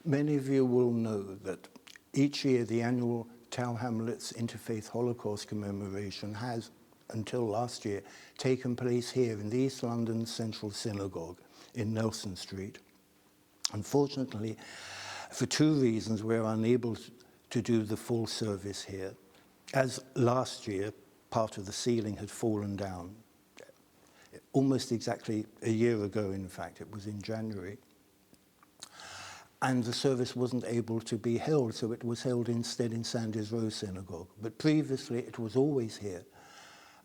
Many of you will know that each year the annual Tower Hamlets Interfaith Holocaust Commemoration has, until last year, taken place here in the East London Central Synagogue in Nelson Street. Unfortunately, for two reasons, we're unable to do the full service here. As last year, part of the ceiling had fallen down, almost exactly a year ago, in fact, it was in January. And the service wasn't able to be held, so it was held instead in Sandys Row Synagogue. But previously, it was always here.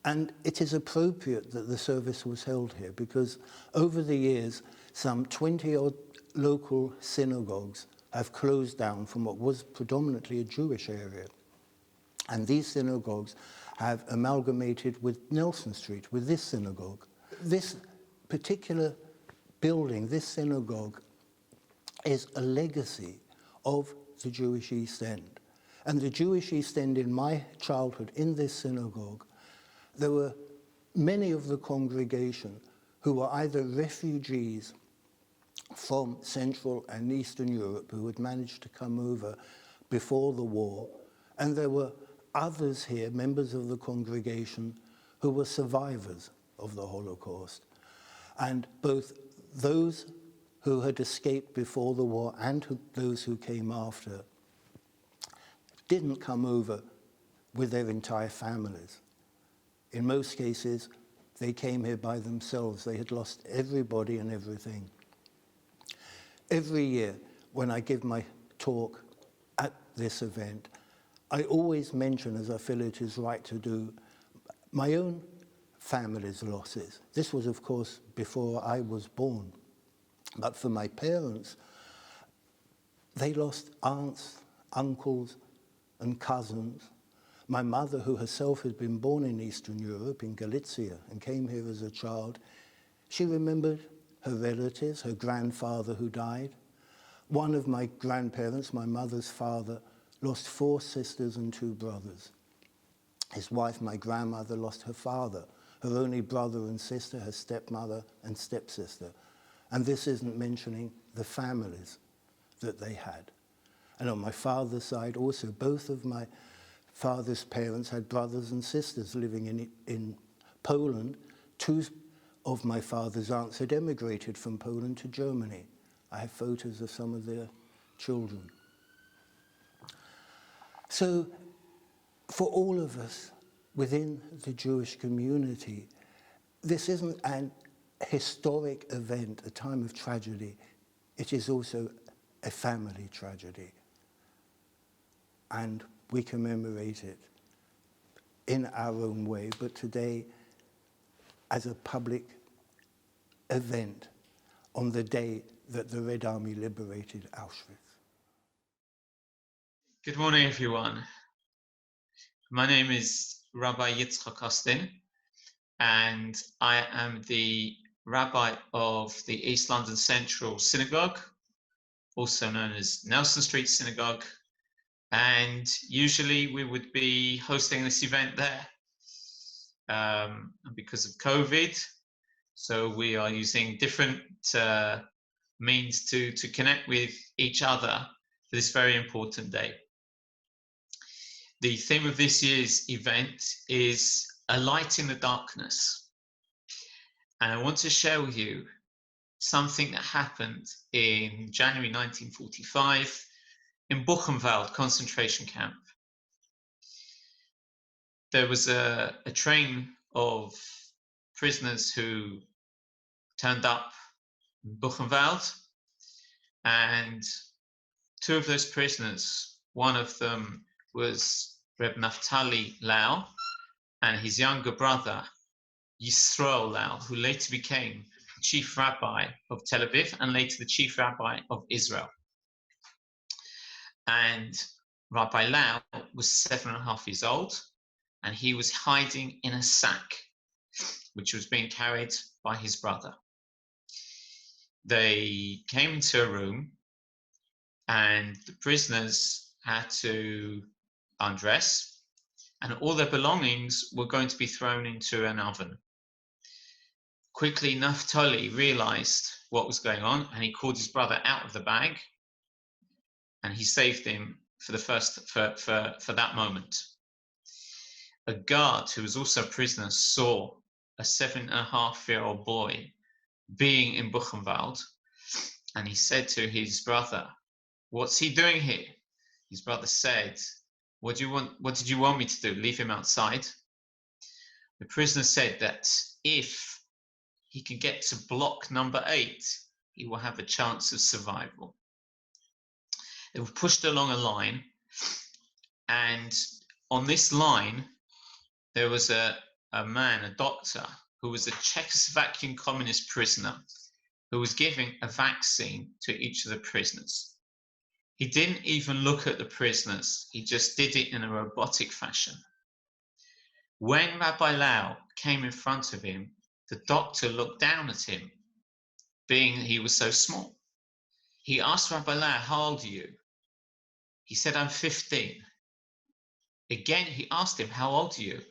And it is appropriate that the service was held here, because over the years, some 20-odd local synagogues have closed down from what was predominantly a Jewish area. And these synagogues have amalgamated with Nelson Street, with this synagogue. This particular building, this synagogue, is a legacy of the Jewish East End. And the Jewish East End in my childhood, in this synagogue, there were many of the congregation who were either refugees from Central and Eastern Europe who had managed to come over before the war, and there were others here, members of the congregation, who were survivors of the Holocaust. And both those who had escaped before the war and those who came after didn't come over with their entire families. In most cases, they came here by themselves. They had lost everybody and everything. Every year, when I give my talk at this event, I always mention, as I feel it is right to do, my own family's losses. This was, of course, before I was born. But for my parents, they lost aunts, uncles, and cousins. My mother, who herself had been born in Eastern Europe, in Galicia, and came here as a child, she remembered her relatives, her grandfather who died. One of my grandparents, my mother's father, lost 4 sisters and 2 brothers. His wife, my grandmother, lost her father, her only brother and sister, her stepmother and stepsister. And this isn't mentioning the families that they had. And on my father's side also, both of my father's parents had brothers and sisters living in Poland. 2 of my father's aunts had emigrated from Poland to Germany. I have photos of some of their children. So for all of us within the Jewish community, this isn't an historic event, a time of tragedy. It is also a family tragedy. And we commemorate it in our own way, but today as a public event on the day that the Red Army liberated Auschwitz. Good morning, everyone. My name is Rabbi Yitzchak Kostin, and I am the Rabbi of the East London Central Synagogue, also known as Nelson Street Synagogue, and usually we would be hosting this event there. Because of COVID, so we are using different means to connect with each other for this very important day. The theme of this year's event is A Light in the Darkness. And I want to share with you something that happened in January 1945 in Buchenwald concentration camp. There was a train of prisoners who turned up in Buchenwald, and 2 of those prisoners, one of them was Reb Naftali Lau, and his younger brother, Yisroel Lau, who later became the chief rabbi of Tel Aviv and later the chief rabbi of Israel. And Rabbi Lau was 7.5 years old, and he was hiding in a sack, which was being carried by his brother. They came into a room, and the prisoners had to undress, and all their belongings were going to be thrown into an oven. Quickly, Naftali realized what was going on, and he called his brother out of the bag, and he saved him for that moment. A guard who was also a prisoner saw a 7.5-year-old boy being in Buchenwald, and he said to his brother, "What's he doing here?" His brother said, What did you want me to do? Leave him outside?" The prisoner said that if he can get to block number 8, he will have a chance of survival. They were pushed along a line, and on this line there was a man, a doctor, who was a Czechoslovakian communist prisoner who was giving a vaccine to each of the prisoners. He didn't even look at the prisoners, he just did it in a robotic fashion. When Rabbi Lau came in front of him, the doctor looked down at him, being he was so small. He asked Rabbi Lau, "How old are you?" He said, "I'm 15. Again, he asked him, "How old are you?"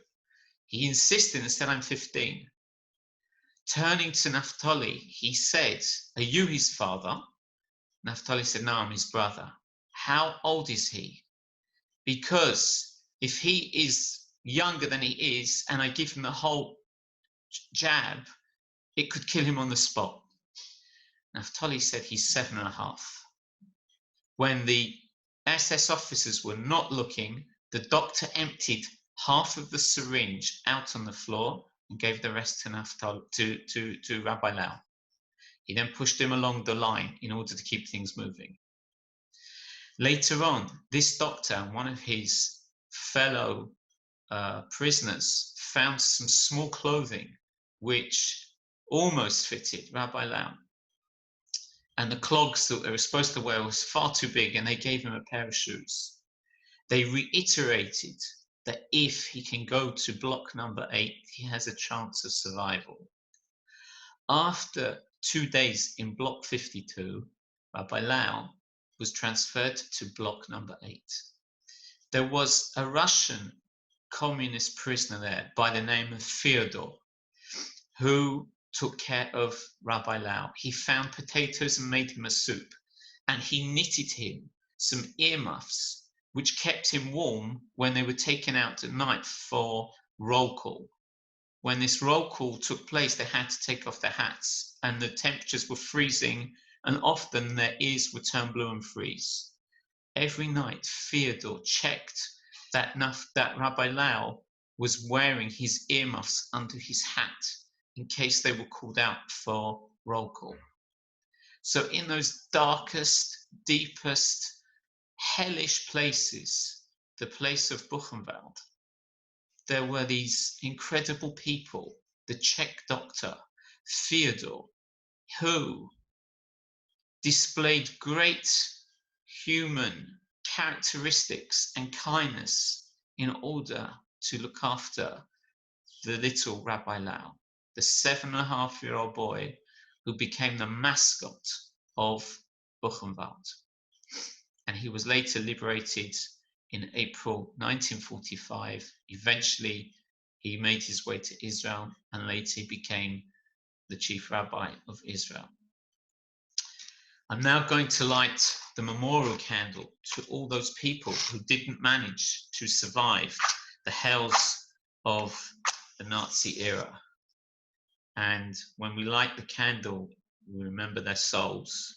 He insisted and said, "I'm 15. Turning to Naphtali, he said, "Are you his father?" Naphtali said, "No, I'm his brother." "How old is he?" "Because if he is younger than he is, and I give him the whole jab, it could kill him on the spot." Naphtali said, "He's 7.5. When the SS officers were not looking, the doctor emptied half of the syringe out on the floor and gave the rest to to Rabbi Lau. He then pushed him along the line in order to keep things moving. Later on, this doctor and one of his fellow prisoners found some small clothing which almost fitted Rabbi Lau. And the clogs that they were supposed to wear was far too big, and they gave him a pair of shoes. They reiterated that if he can go to block number 8, he has a chance of survival. After 2 days in block 52, Rabbi Lau was transferred to block number 8. There was a Russian communist prisoner there by the name of Fyodor, who took care of Rabbi Lau. He found potatoes and made him a soup, and he knitted him some earmuffs which kept him warm when they were taken out at night for roll call. When this roll call took place, they had to take off their hats, and the temperatures were freezing, and often their ears would turn blue and freeze. Every night, Fyodor checked that Rabbi Lau was wearing his earmuffs under his hat in case they were called out for roll call. So in those darkest, deepest, hellish places, the place of Buchenwald, there were these incredible people, the Czech doctor, Fyodor, who displayed great human characteristics and kindness in order to look after the little Rabbi Lau, the 7.5-year-old boy who became the mascot of Buchenwald. And he was later liberated in April 1945. Eventually, he made his way to Israel, and later he became the chief rabbi of Israel. I'm now going to light the memorial candle to all those people who didn't manage to survive the hells of the Nazi era. And when we light the candle, we remember their souls.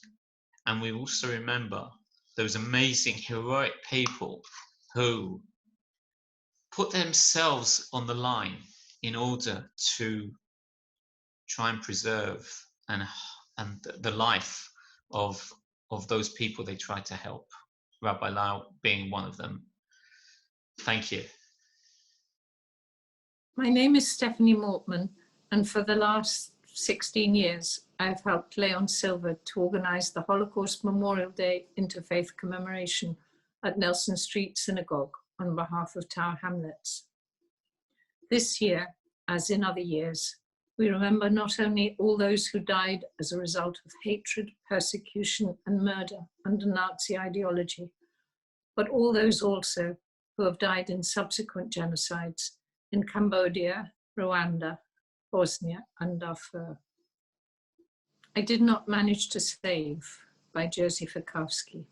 And we also remember those amazing, heroic people who put themselves on the line in order to try and preserve and the life of those people they tried to help, Rabbi Lau being one of them. Thank you. My name is Stephanie Mortman, and for the last 16 years, I have helped Leon Silver to organise the Holocaust Memorial Day Interfaith Commemoration at Nelson Street Synagogue on behalf of Tower Hamlets. This year, as in other years, we remember not only all those who died as a result of hatred, persecution, and murder under Nazi ideology, but all those also who have died in subsequent genocides in Cambodia, Rwanda, Bosnia, and Darfur. I Did Not Manage to Save by Jerzy Fikowski.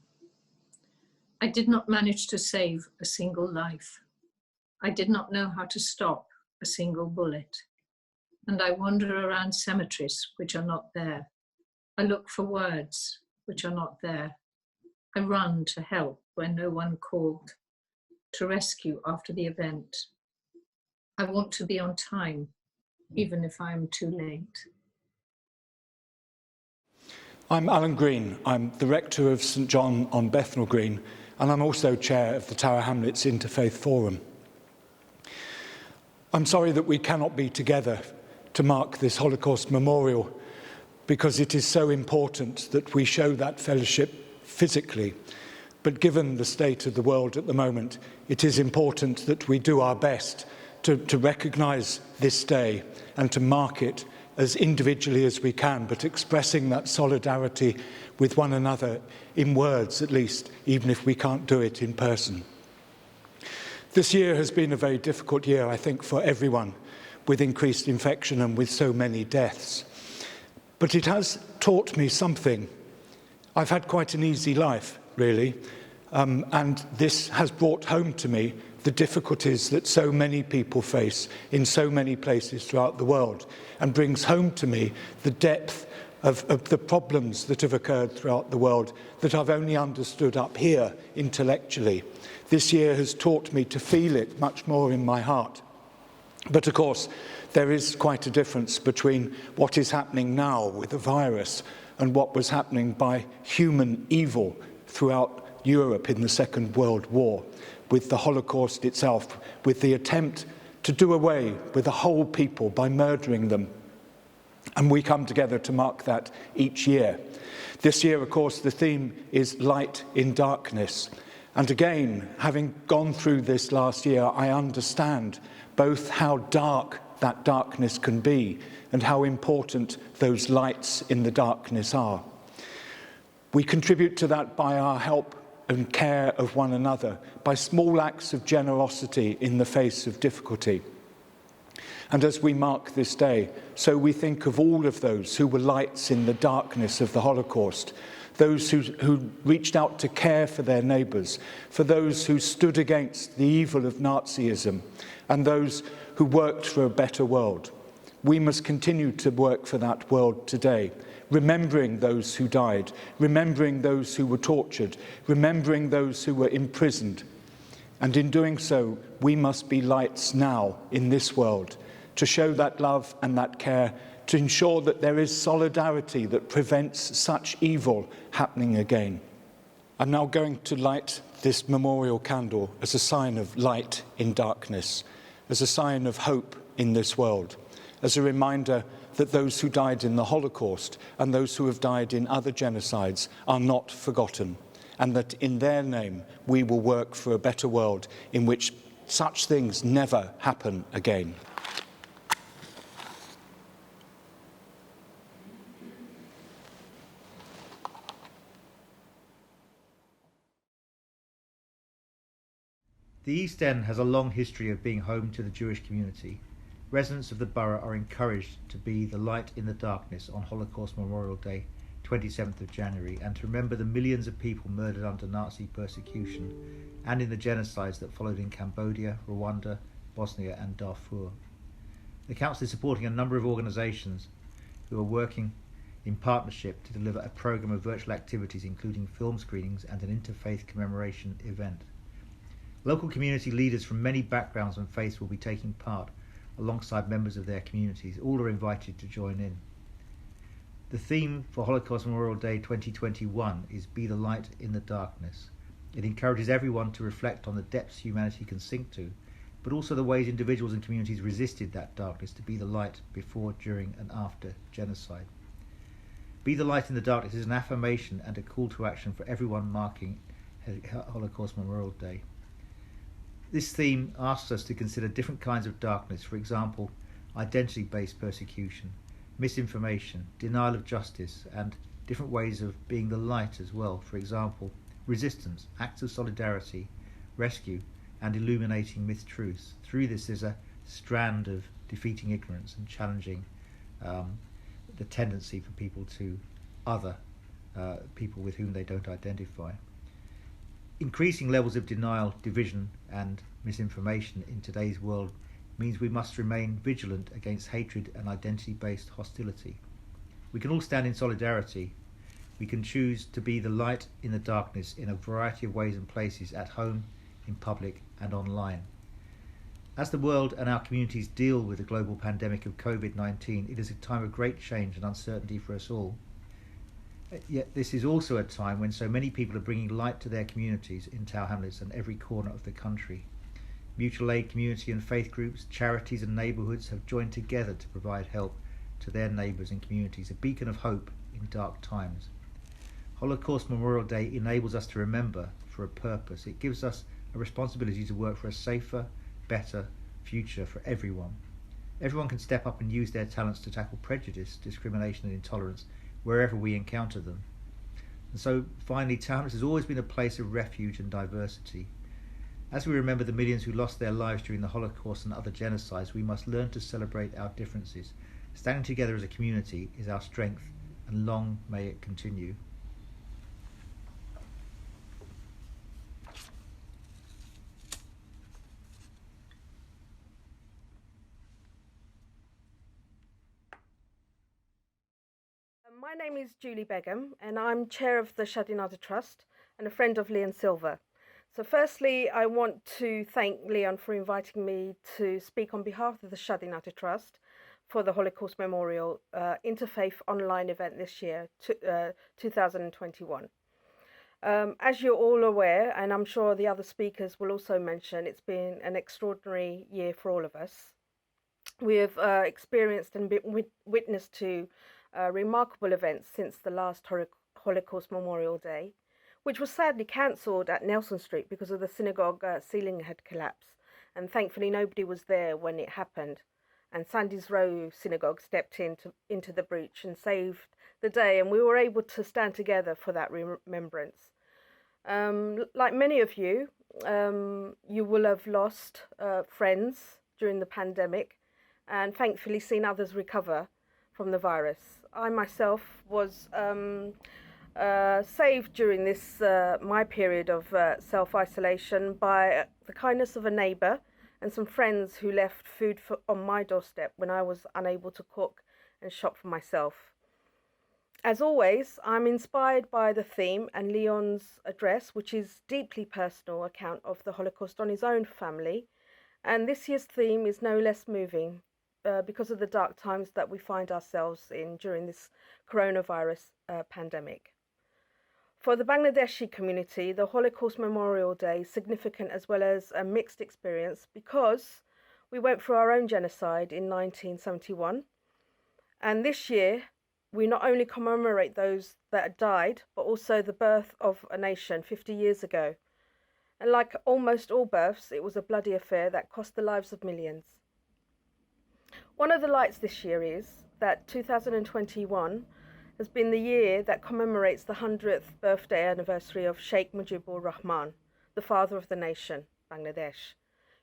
I did not manage to save a single life. I did not know how to stop a single bullet. And I wander around cemeteries which are not there. I look for words which are not there. I run to help where no one called, to rescue after the event. I want to be on time, even if I am too late. I'm Alan Green. I'm the rector of St John on Bethnal Green, and I'm also chair of the Tower Hamlets Interfaith Forum. I'm sorry that we cannot be together to mark this Holocaust Memorial, because it is so important that we show that fellowship physically. But given the state of the world at the moment, it is important that we do our best to recognise this day and to mark it as individually as we can, but expressing that solidarity with one another in words at least, even if we can't do it in person. This year has been a very difficult year, I think, for everyone, with increased infection and with so many deaths. But it has taught me something. I've had quite an easy life, really, and this has brought home to me the difficulties that so many people face in so many places throughout the world, and brings home to me the depth of the problems that have occurred throughout the world that I've only understood up here intellectually. This year has taught me to feel it much more in my heart. But of course, there is quite a difference between what is happening now with the virus and what was happening by human evil throughout Europe in the Second World War, with the Holocaust itself, with the attempt to do away with a whole people by murdering them. And we come together to mark that each year. This year, of course, the theme is light in darkness. And again, having gone through this last year, I understand both how dark that darkness can be and how important those lights in the darkness are. We contribute to that by our help and care of one another, by small acts of generosity in the face of difficulty. And as we mark this day, so we think of all of those who were lights in the darkness of the Holocaust, those who reached out to care for their neighbours, for those who stood against the evil of Nazism, and those who worked for a better world. We must continue to work for that world today, remembering those who died, remembering those who were tortured, remembering those who were imprisoned. And in doing so, we must be lights now in this world, to show that love and that care, to ensure that there is solidarity that prevents such evil happening again. I'm now going to light this memorial candle as a sign of light in darkness, as a sign of hope in this world, as a reminder that those who died in the Holocaust and those who have died in other genocides are not forgotten, and that in their name we will work for a better world in which such things never happen again. The East End has a long history of being home to the Jewish community. Residents of the borough are encouraged to be the light in the darkness on Holocaust Memorial Day, 27th of January, and to remember the millions of people murdered under Nazi persecution and in the genocides that followed in Cambodia, Rwanda, Bosnia and Darfur. The Council is supporting a number of organisations who are working in partnership to deliver a programme of virtual activities including film screenings and an interfaith commemoration event. Local community leaders from many backgrounds and faiths will be taking part alongside members of their communities. All are invited to join in. The theme for Holocaust Memorial Day 2021 is Be the Light in the Darkness. It encourages everyone to reflect on the depths humanity can sink to, but also the ways individuals and communities resisted that darkness to be the light before, during and after genocide. Be the Light in the Darkness is an affirmation and a call to action for everyone marking Holocaust Memorial Day. This theme asks us to consider different kinds of darkness, for example, identity-based persecution, misinformation, denial of justice, and different ways of being the light as well, for example, resistance, acts of solidarity, rescue, and illuminating myth-truths. Through this is a strand of defeating ignorance and challenging the tendency for people to other people with whom they don't identify. Increasing levels of denial, division and misinformation in today's world means we must remain vigilant against hatred and identity-based hostility. We can all stand in solidarity. We can choose to be the light in the darkness in a variety of ways and places, at home, in public and online. As the world and our communities deal with the global pandemic of COVID-19, it is a time of great change and uncertainty for us all. Yet this is also a time when so many people are bringing light to their communities in Tower Hamlets and every corner of the country. Mutual aid community and faith groups, charities and neighbourhoods have joined together to provide help to their neighbours and communities, a beacon of hope in dark times. Holocaust Memorial Day enables us to remember for a purpose. It gives us a responsibility to work for a safer, better future for everyone. Everyone can step up and use their talents to tackle prejudice, discrimination and intolerance wherever we encounter them. And so finally, Tower Hamlets has always been a place of refuge and diversity. As we remember the millions who lost their lives during the Holocaust and other genocides, we must learn to celebrate our differences. Standing together as a community is our strength, and long may it continue. My name is Julie Begum and I'm chair of the Shadinada Trust and a friend of Leon Silver. So firstly, I want to thank Leon for inviting me to speak on behalf of the Shadinada Trust for the Holocaust Memorial Interfaith online event this year, 2021. As you're all aware, and I'm sure the other speakers will also mention, it's been an extraordinary year for all of us. We have experienced and been witness to remarkable events since the last Holocaust Memorial Day, which was sadly cancelled at Nelson Street because of the synagogue ceiling had collapsed, and thankfully nobody was there when it happened. And Sandys Row Synagogue stepped into the breach and saved the day, and we were able to stand together for that remembrance. Like many of you, you will have lost friends during the pandemic, and thankfully seen others recover from the virus. I myself was saved during this my period of self-isolation by the kindness of a neighbour and some friends who left food on my doorstep when I was unable to cook and shop for myself. As always, I'm inspired by the theme and Leon's address, which is deeply personal account of the Holocaust on his own family, and this year's theme is no less moving because of the dark times that we find ourselves in during this coronavirus pandemic. For the Bangladeshi community, the Holocaust Memorial Day is significant as well as a mixed experience because we went through our own genocide in 1971. And this year, we not only commemorate those that died, but also the birth of a nation 50 years ago. And like almost all births, it was a bloody affair that cost the lives of millions. One of the lights this year is that 2021 has been the year that commemorates the 100th birthday anniversary of Sheikh Mujibur Rahman, the father of the nation, Bangladesh,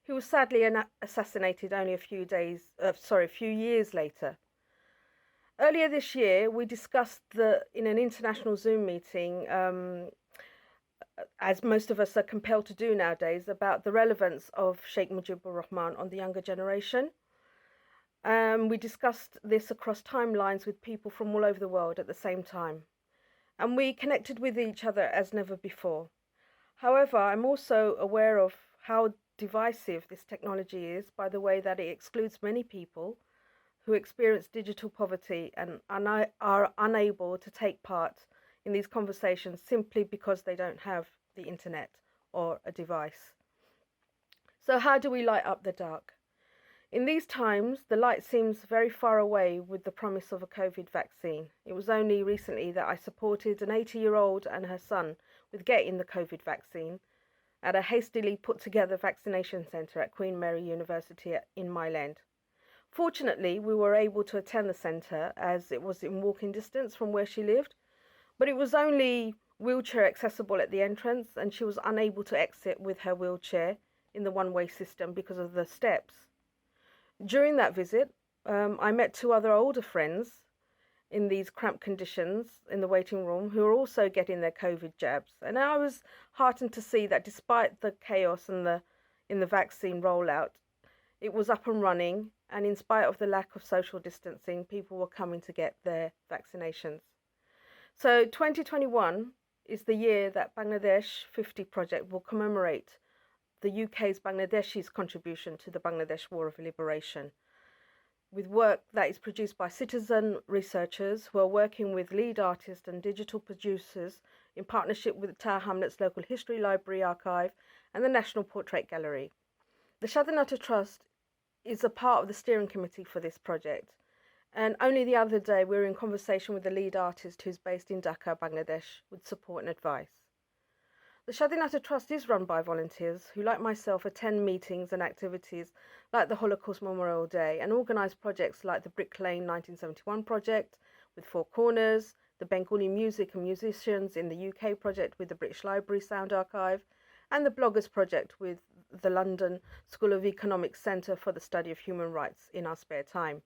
who was sadly assassinated only a few years later. Earlier this year, we discussed in an international Zoom meeting, as most of us are compelled to do nowadays, about the relevance of Sheikh Mujibur Rahman on the younger generation. We discussed this across timelines with people from all over the world at the same time. And we connected with each other as never before. However, I'm also aware of how divisive this technology is by the way that it excludes many people who experience digital poverty and are unable to take part in these conversations simply because they don't have the internet or a device. So how do we light up the dark? In these times, the light seems very far away with the promise of a COVID vaccine. It was only recently that I supported an 80-year-old and her son with getting the COVID vaccine at a hastily put together vaccination centre at Queen Mary University in Mile End. Fortunately, we were able to attend the centre as it was in walking distance from where she lived, but it was only wheelchair accessible at the entrance and she was unable to exit with her wheelchair in the one-way system because of the steps. During that visit, I met two other older friends in these cramped conditions in the waiting room who are also getting their COVID jabs. And I was heartened to see that despite the chaos and in the vaccine rollout, it was up and running, and in spite of the lack of social distancing, people were coming to get their vaccinations. So 2021 is the year that Bangladesh 50 project will commemorate the UK's Bangladeshi's contribution to the Bangladesh War of Liberation, with work that is produced by citizen researchers who are working with lead artists and digital producers in partnership with the Tower Hamlets Local History Library Archive and the National Portrait Gallery. The Shadinata Trust is a part of the steering committee for this project, and only the other day we were in conversation with the lead artist who's based in Dhaka, Bangladesh, with support and advice. The Shadinata Trust is run by volunteers who, like myself, attend meetings and activities like the Holocaust Memorial Day and organise projects like the Brick Lane 1971 project with Four Corners, the Bengali Music and Musicians in the UK project with the British Library Sound Archive, and the Bloggers Project with the London School of Economics Centre for the Study of Human Rights in our spare time.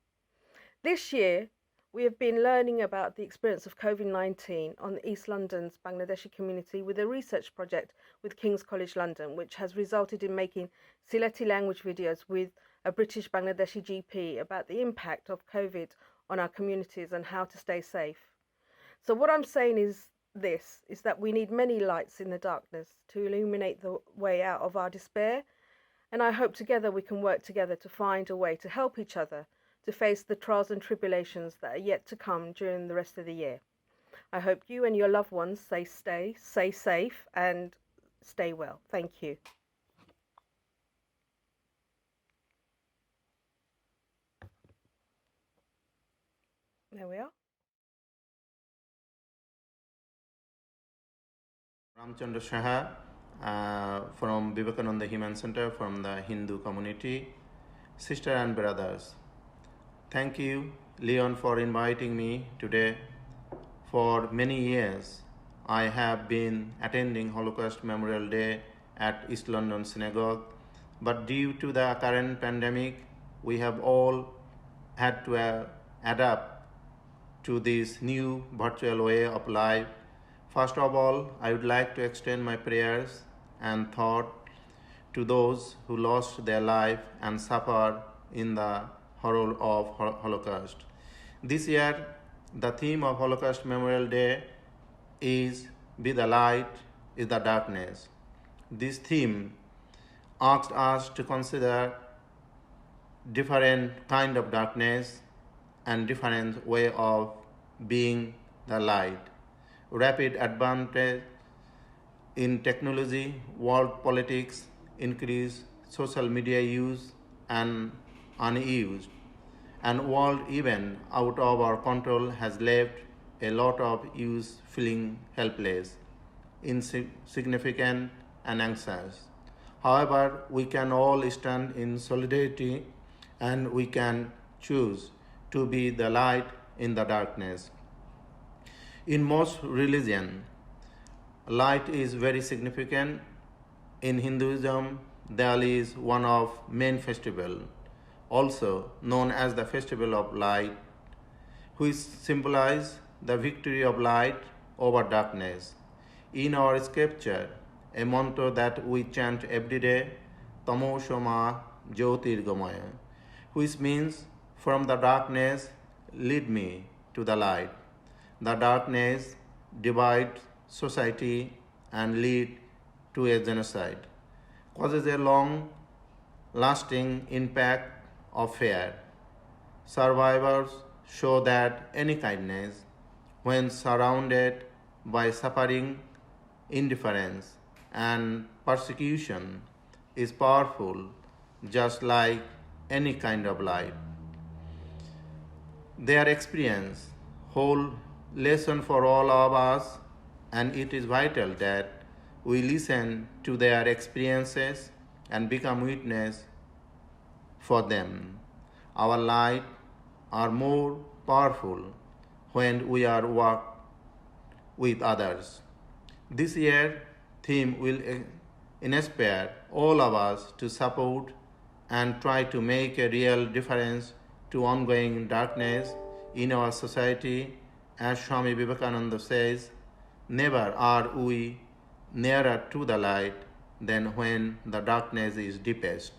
This year, we have been learning about the experience of COVID-19 on the East London's Bangladeshi community with a research project with King's College London, which has resulted in making Sylheti language videos with a British Bangladeshi GP about the impact of COVID on our communities and how to stay safe. So what I'm saying is that we need many lights in the darkness to illuminate the way out of our despair, and I hope together we can work together to find a way to help each other to face the trials and tribulations that are yet to come during the rest of the year. I hope you and your loved ones stay safe and stay well. Thank you. There we are. Ramchandra Shaha from Vivekananda Human Center from the Hindu community. Sister and brothers, thank you, Leon, for inviting me today. For many years, I have been attending Holocaust Memorial Day at East London Synagogue, but due to the current pandemic, we have all had to adapt to this new virtual way of life. First of all, I would like to extend my prayers and thought to those who lost their life and suffered in the horror of Holocaust. This year, the theme of Holocaust Memorial Day is "Be the light is the darkness." This theme asks us to consider different kind of darkness and different way of being the light. Rapid advantage in technology, world politics, increased social media use and unused, and world event out of our control has left a lot of youth feeling helpless, insignificant and anxious. However, we can all stand in solidarity and we can choose to be the light in the darkness. In most religions, light is very significant. In Hinduism, Diwali is one of main festivals, also known as the Festival of Light, which symbolizes the victory of light over darkness. In our scripture, a mantra that we chant every day, Tamosoma Jyotirgamaya, which means from the darkness lead me to the light. The darkness divides society and leads to a genocide, causes a long-lasting impact of fear. Survivors show that any kindness, when surrounded by suffering, indifference, and persecution, is powerful, just like any kind of light. Their experience holds lesson for all of us, and it is vital that we listen to their experiences and become witness for them. Our light are more powerful when we are work with others. This year theme will inspire all of us to support and try to make a real difference to ongoing darkness in our society, as Swami Vivekananda says, never are we nearer to the light than when the darkness is deepest.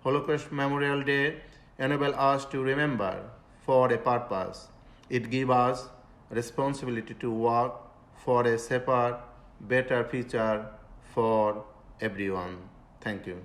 Holocaust Memorial Day enables us to remember for a purpose. It gives us responsibility to work for a safer, better future for everyone. Thank you.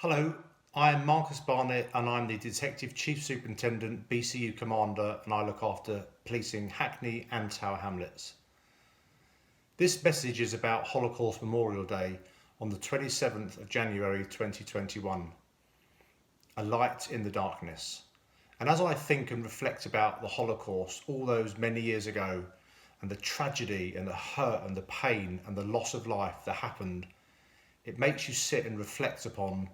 Hello, I am Marcus Barnett and I'm the Detective Chief Superintendent, BCU Commander, and I look after policing Hackney and Tower Hamlets. This message is about Holocaust Memorial Day on the 27th of January 2021, a light in the darkness. And as I think and reflect about the Holocaust all those many years ago, and the tragedy and the hurt and the pain and the loss of life that happened, it makes you sit and reflect upon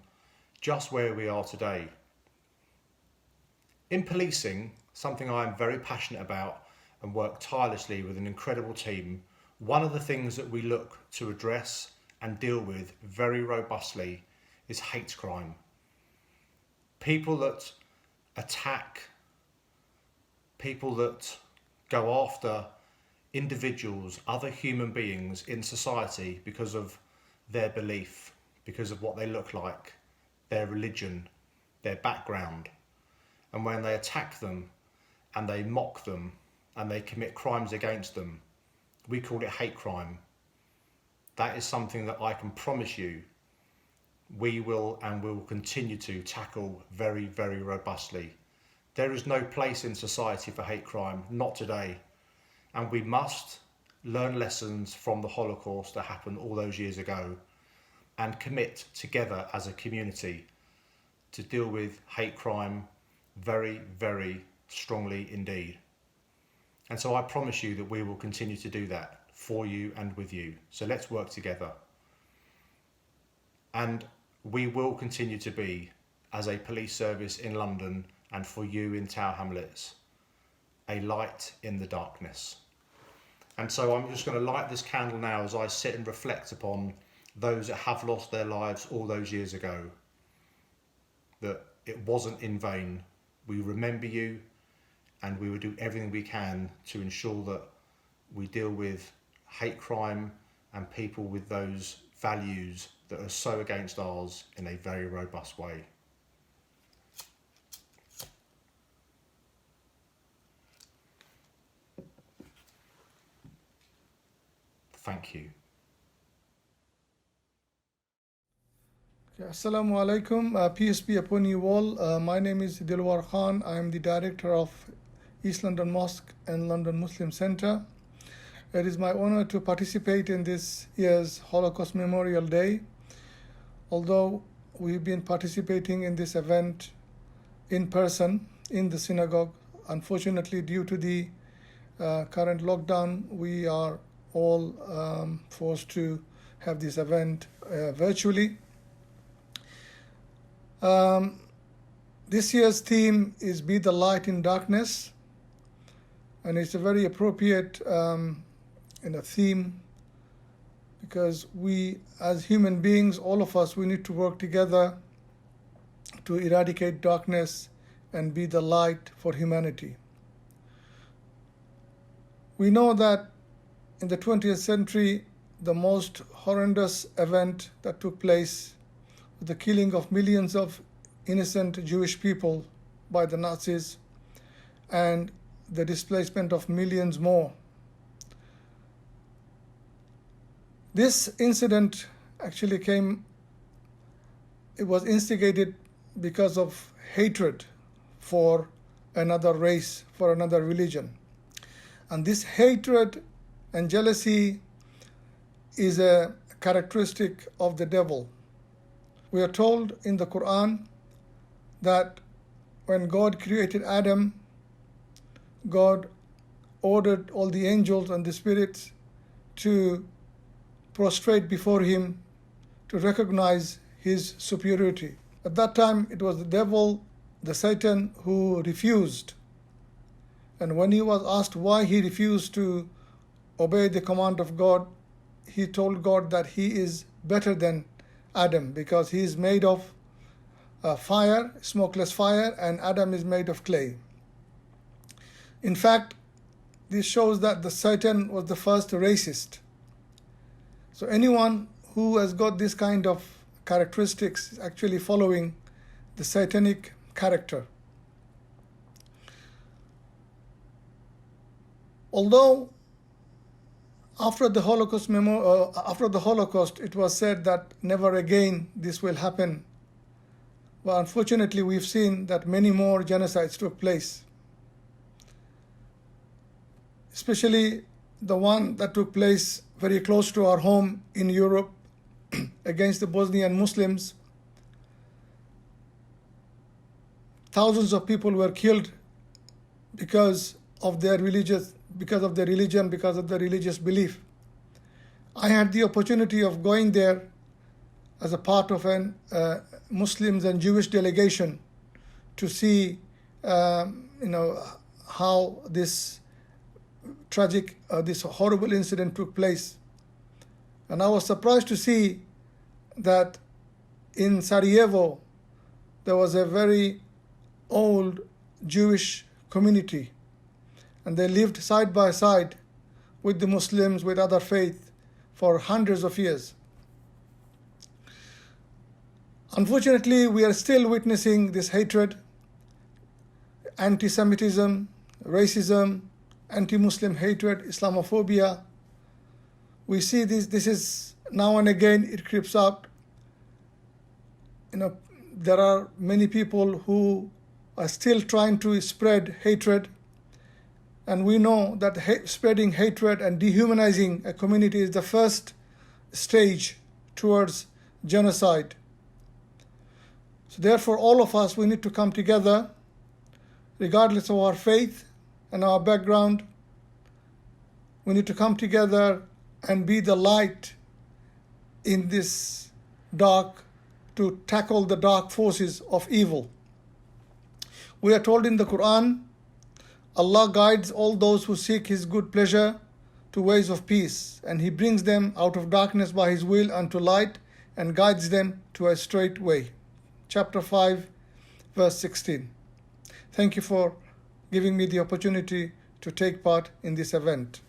just where we are today. In policing, something I am very passionate about and work tirelessly with an incredible team, one of the things that we look to address and deal with very robustly is hate crime. People that attack, people that go after individuals, other human beings in society because of their belief, because of what they look like, their religion, their background. And when they attack them and they mock them and they commit crimes against them, we call it hate crime. That is something that I can promise you we will and will continue to tackle very, very robustly. There is no place in society for hate crime, not today. And we must learn lessons from the Holocaust that happened all those years ago and commit together as a community to deal with hate crime very, very strongly indeed. And so I promise you that we will continue to do that for you and with you. So let's work together. And we will continue to be, as a police service in London and for you in Tower Hamlets, a light in the darkness. And so I'm just going to light this candle now as I sit and reflect upon those that have lost their lives all those years ago, that it wasn't in vain. We remember you and we will do everything we can to ensure that we deal with hate crime and people with those values that are so against ours in a very robust way. Thank you. Assalamu alaikum. Peace be upon you all. My name is Dilwar Khan. I am the director of East London Mosque and London Muslim Centre. It is my honor to participate in this year's Holocaust Memorial Day. Although we've been participating in this event in person in the synagogue, unfortunately due to the current lockdown, we are all forced to have this event virtually. This year's theme is Be the Light in Darkness, and it's a very appropriate theme, because we as human beings, all of us, we need to work together to eradicate darkness and be the light for humanity. We know that in the 20th century, the most horrendous event that took place, the killing of millions of innocent Jewish people by the Nazis and the displacement of millions more. This incident actually it was instigated because of hatred for another race, for another religion. And this hatred and jealousy is a characteristic of the devil. We are told in the Quran that when God created Adam, God ordered all the angels and the spirits to prostrate before him to recognize his superiority. At that time, it was the devil, the Satan, who refused. And when he was asked why he refused to obey the command of God, he told God that he is better than Adam, because he is made of fire, smokeless fire, and Adam is made of clay. In fact, this shows that the Satan was the first racist. So anyone who has got this kind of characteristics is actually following the satanic character. Although after the Holocaust, it was said that never again this will happen. But unfortunately, we've seen that many more genocides took place, especially the one that took place very close to our home in Europe against the Bosnian Muslims. Thousands of people were killed because of their religion, because of their religious belief. I had the opportunity of going there as a part of an Muslims and Jewish delegation to see, how this tragic, this horrible incident took place. And I was surprised to see that in Sarajevo, there was a very old Jewish community, and they lived side by side with the Muslims, with other faith, for hundreds of years. Unfortunately, we are still witnessing this hatred, anti-Semitism, racism, anti-Muslim hatred, Islamophobia. We see this is now and again, it creeps up. There are many people who are still trying to spread hatred. And we know that spreading hatred and dehumanizing a community is the first stage towards genocide. So therefore, all of us, we need to come together, regardless of our faith and our background. We need to come together and be the light in this dark, to tackle the dark forces of evil. We are told in the Quran, Allah guides all those who seek His good pleasure to ways of peace, and He brings them out of darkness by His will unto light, and guides them to a straight way. Chapter 5, verse 16. Thank you for giving me the opportunity to take part in this event.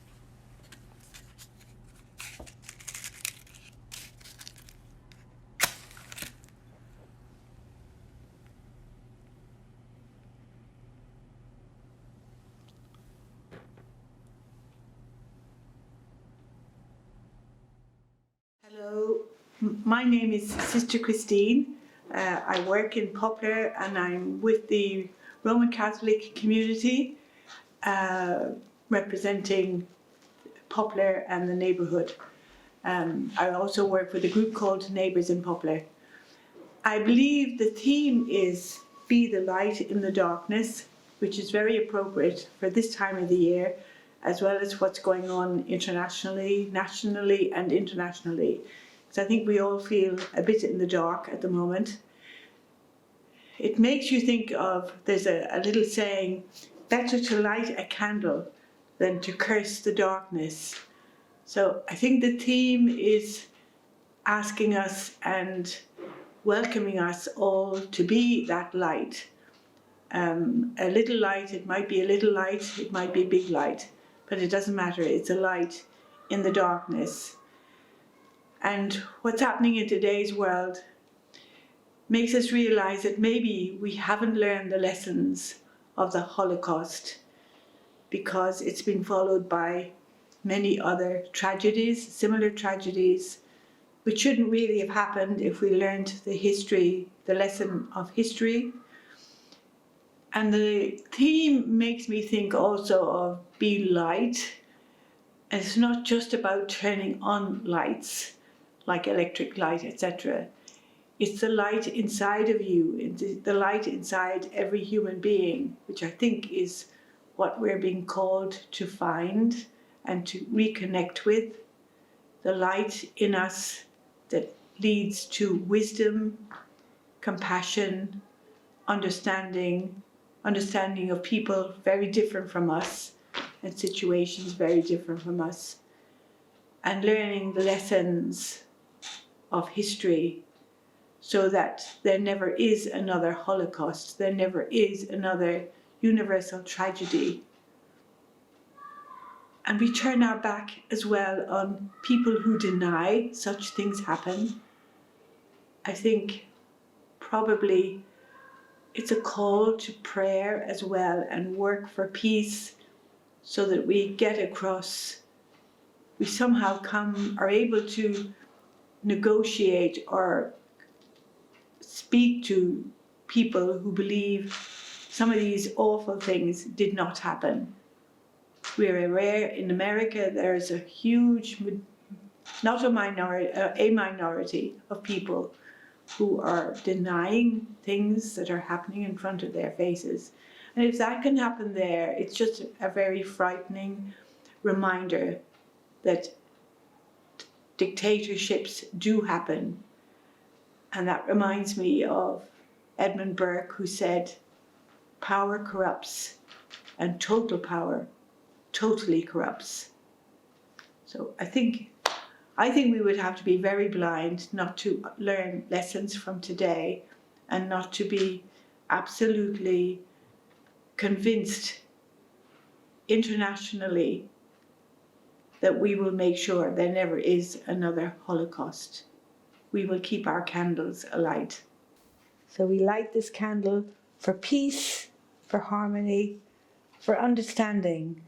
My name is Sister Christine. I work in Poplar and I'm with the Roman Catholic community, representing Poplar and the neighbourhood. I also work with a group called Neighbours in Poplar. I believe the theme is Be the Light in the Darkness, which is very appropriate for this time of the year, as well as what's going on internationally, nationally and internationally. So I think we all feel a bit in the dark at the moment. It makes you think of, there's a little saying, better to light a candle than to curse the darkness. So I think the theme is asking us and welcoming us all to be that light. A little light, it might be a little light, it might be a big light, but it doesn't matter, it's a light in the darkness. And what's happening in today's world makes us realize that maybe we haven't learned the lessons of the Holocaust, because it's been followed by many other tragedies, similar tragedies, which shouldn't really have happened if we learned the history, the lesson of history. And the theme makes me think also of be light. And it's not just about turning on lights, like electric light, etc. It's the light inside of you, it's the light inside every human being, which I think is what we're being called to find and to reconnect with. The light in us that leads to wisdom, compassion, understanding of people very different from us and situations very different from us, and learning the lessons of history so that there never is another Holocaust, there never is another universal tragedy. And we turn our back as well on people who deny such things happen. I think probably it's a call to prayer as well and work for peace, so that we get across, we somehow are able to negotiate or speak to people who believe some of these awful things did not happen. We're aware in America there's a huge, not a minority of people who are denying things that are happening in front of their faces. And if that can happen there, it's just a very frightening reminder that dictatorships do happen. And that reminds me of Edmund Burke, who said, power corrupts and total power totally corrupts. So I think we would have to be very blind not to learn lessons from today and not to be absolutely convinced internationally that we will make sure there never is another Holocaust. We will keep our candles alight. So we light this candle for peace, for harmony, for understanding,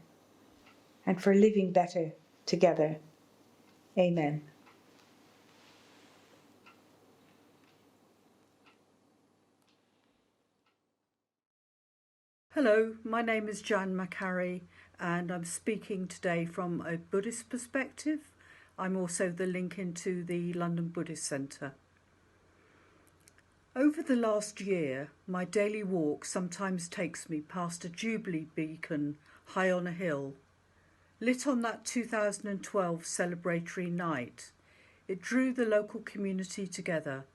and for living better together. Amen. Hello, my name is Jan Macari and I'm speaking today from a Buddhist perspective. I'm also the link into the London Buddhist Centre. Over the last year, my daily walk sometimes takes me past a Jubilee beacon high on a hill. Lit on that 2012 celebratory night, it drew the local community together,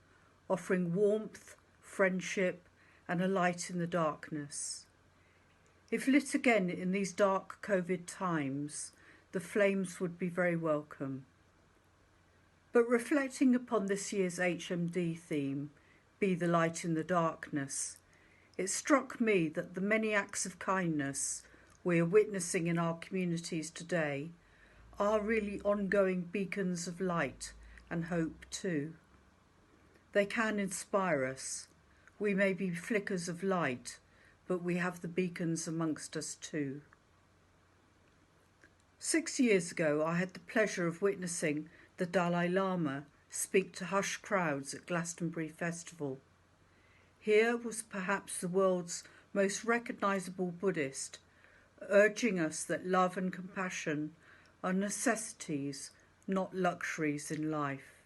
offering warmth, friendship and a light in the darkness. If lit again in these dark COVID times, the flames would be very welcome. But reflecting upon this year's HMD theme, Be the Light in the Darkness, it struck me that the many acts of kindness we are witnessing in our communities today are really ongoing beacons of light and hope too. They can inspire us. We may be flickers of light, but we have the beacons amongst us too. 6 years ago, I had the pleasure of witnessing the Dalai Lama speak to hushed crowds at Glastonbury Festival. Here was perhaps the world's most recognisable Buddhist, urging us that love and compassion are necessities, not luxuries in life.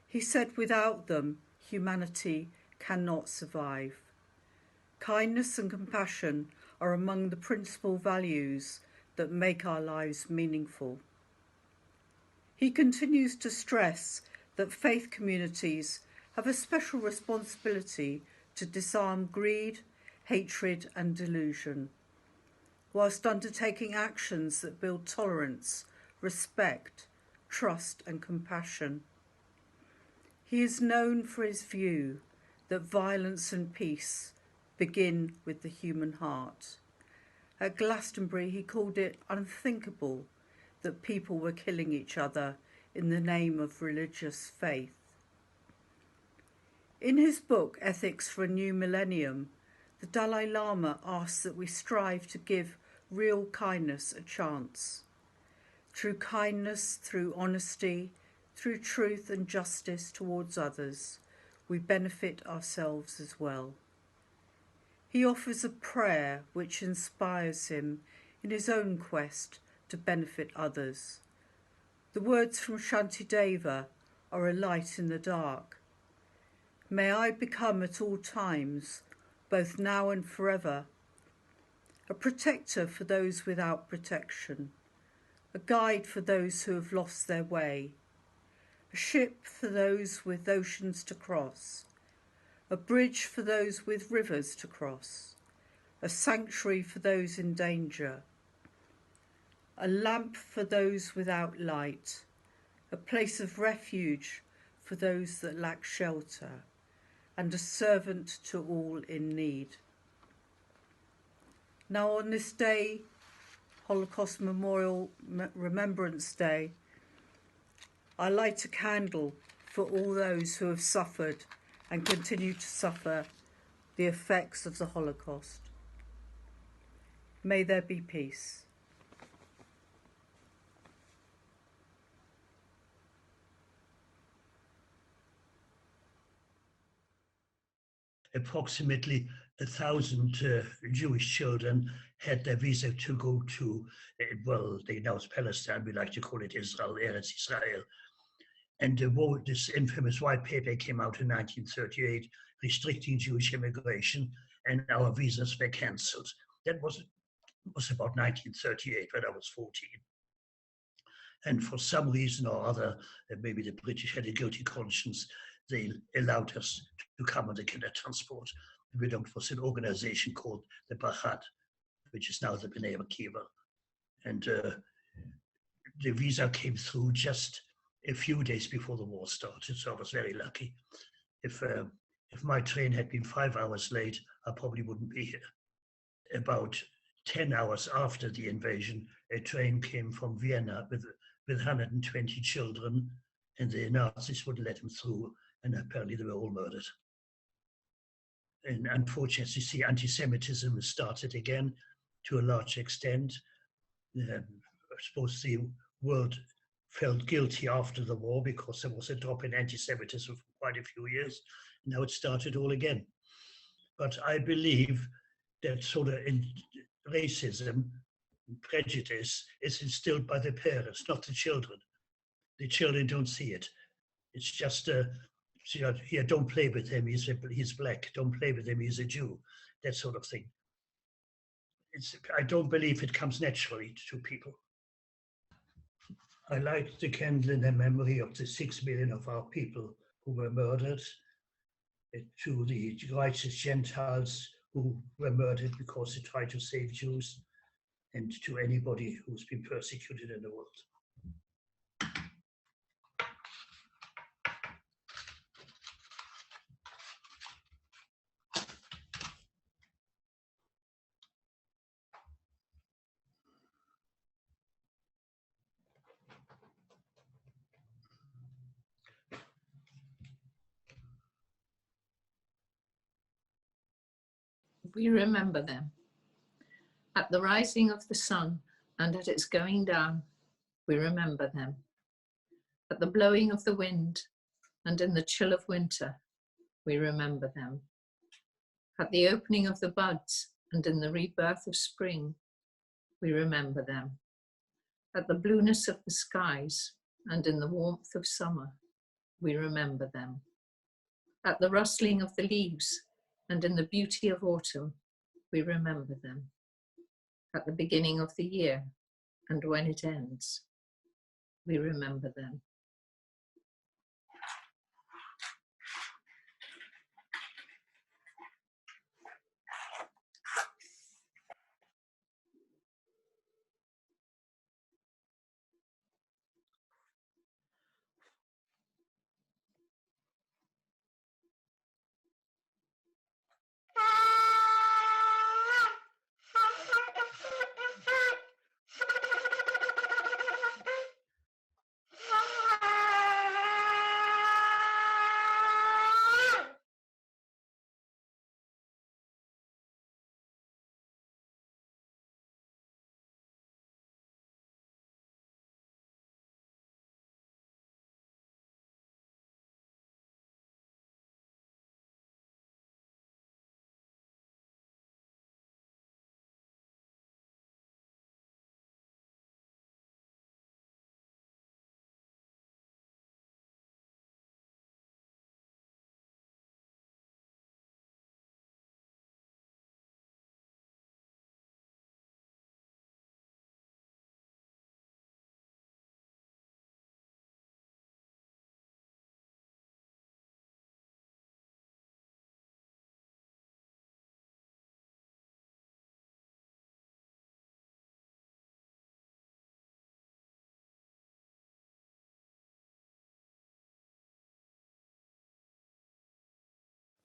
He said without them, humanity cannot survive. Kindness and compassion are among the principal values that make our lives meaningful. He continues to stress that faith communities have a special responsibility to disarm greed, hatred and delusion, whilst undertaking actions that build tolerance, respect, trust and compassion. He is known for his view that violence and peace begin with the human heart. At Glastonbury, he called it unthinkable that people were killing each other in the name of religious faith. In his book, Ethics for a New Millennium, the Dalai Lama asks that we strive to give real kindness a chance. Through kindness, through honesty, through truth and justice towards others, we benefit ourselves as well. He offers a prayer which inspires him in his own quest to benefit others. The words from Shantideva are a light in the dark. May I become at all times, both now and forever, a protector for those without protection, a guide for those who have lost their way, a ship for those with oceans to cross, a bridge for those with rivers to cross, a sanctuary for those in danger, a lamp for those without light, a place of refuge for those that lack shelter, and a servant to all in need. Now on this day, Holocaust Memorial Remembrance Day, I light a candle for all those who have suffered and continue to suffer the effects of the Holocaust. May there be peace. Approximately 1,000 Jewish children had their visa to go to, well, they now it's Palestine, we like to call it Israel, Eretz Israel. And this infamous white paper came out in 1938, restricting Jewish immigration, and our visas were cancelled. That was about 1938, when I was 14. And for some reason or other, maybe the British had a guilty conscience, they allowed us to come on the Kinder transport. We belonged to an organization called the Bachat, which is now the B'nai Akiva. And the visa came through just a few days before the war started, so I was very lucky. If my train had been 5 hours late, I probably wouldn't be here. About 10 hours after the invasion, a train came from Vienna with 120 children, and the Nazis wouldn't let them through, and apparently they were all murdered. And unfortunately, you see, anti-Semitism has started again to a large extent. I suppose the world felt guilty after the war because there was a drop in anti-Semitism for quite a few years. Now it started all again. But I believe that sort of racism, prejudice is instilled by the parents, not the children. The children don't see it. It's just, here, don't play with him, he's black. Don't play with him, he's a Jew. That sort of thing. I don't believe it comes naturally to people. I light the candle in the memory of the 6 million of our people who were murdered, to the righteous Gentiles who were murdered because they tried to save Jews, and to anybody who's been persecuted in the world. We remember them. At the rising of the sun and at its going down, we remember them. At the blowing of the wind and in the chill of winter, we remember them. At the opening of the buds and in the rebirth of spring, we remember them. At the blueness of the skies and in the warmth of summer, we remember them. At the rustling of the leaves and in the beauty of autumn, we remember them. At the beginning of the year and when it ends, we remember them.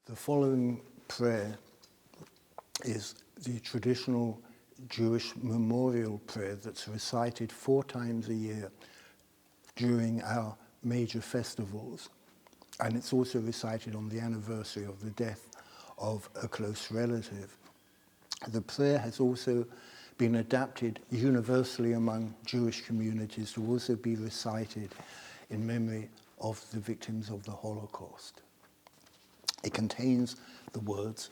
The following prayer is the traditional Jewish memorial prayer that's recited 4 times a year during our major festivals. And it's also recited on the anniversary of the death of a close relative. The prayer has also been adapted universally among Jewish communities to also be recited in memory of the victims of the Holocaust. It contains the words,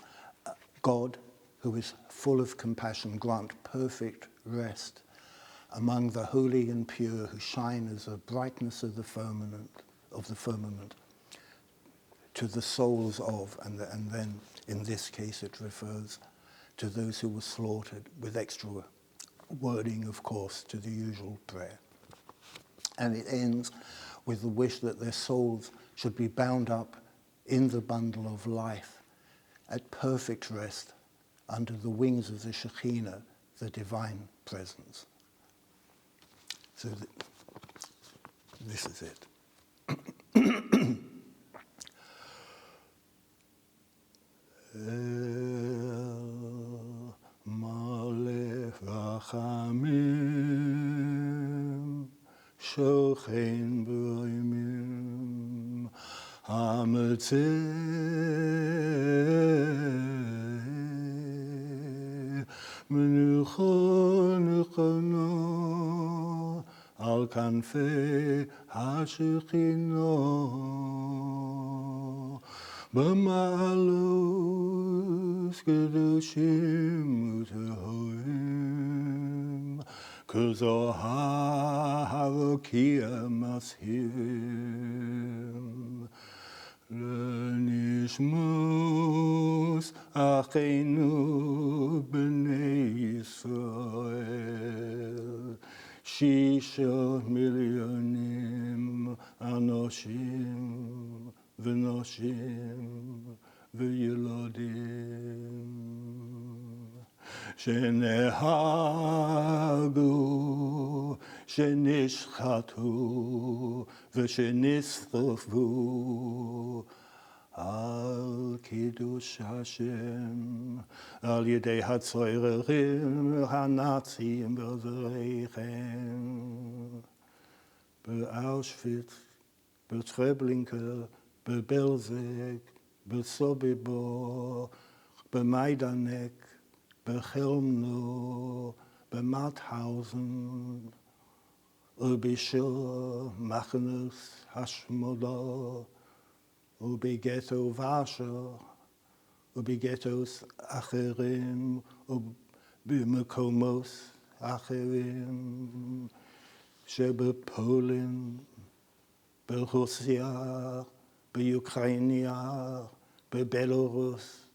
God, who is full of compassion, grant perfect rest among the holy and pure who shine as a brightness of the firmament, to the souls of, and then in this case it refers to those who were slaughtered, with extra wording, of course, to the usual prayer. And it ends with the wish that their souls should be bound up in the bundle of life at perfect rest under the wings of the Shekhinah, the divine presence. So this is it. El Malef Rachamim Shochen B'Roimim Hametzeh Menucha Nechana Al Kanfei HaShekhinah B'ma'alos kedoshim u'tehorim k'zohar k'yamashim l'nishmos acheinu b'nei Yisrael 6 milyonim anoshim ונשים וילדים שנהרגו, שנשחטו ושנשרפו על קידוש השם על ידי הצוררים הנאצים בעוזריכם באושוויץ, בטרבלינקה, בבלזק, בסוביבור, במיידנק, בחלמנו, במאוטהאוזן, ובשל מחנות השמדה, ובגטו ורשה, ובגטוס אחרים, ובמקומות אחרים, שבפולין, ברוסיה, באוקראינה, בבלרוס,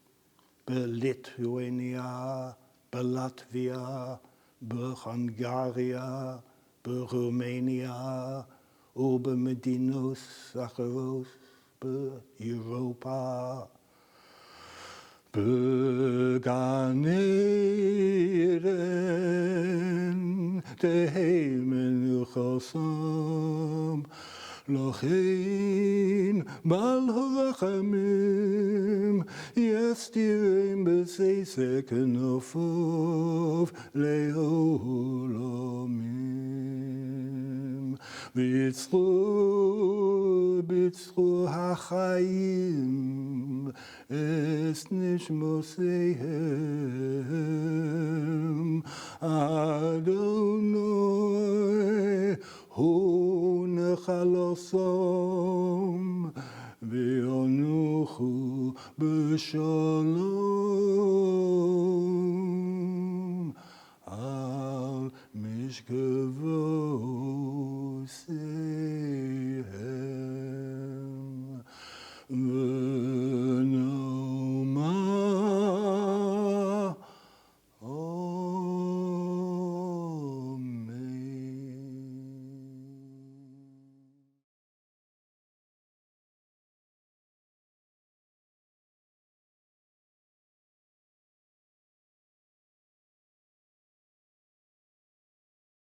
בליטואניה, בלטביה, בהונגריה, ברומניה ובמדינות אחרות באירופה. בגן עדן תהא מנוחתם, לכן בעל הרחמים יסתירם בסייסי כנפיו לעולמים. ויצרו החיים את נשמותיהם. אדוני הוא נחלתם, וינוחו בשלום על משכבותיהם.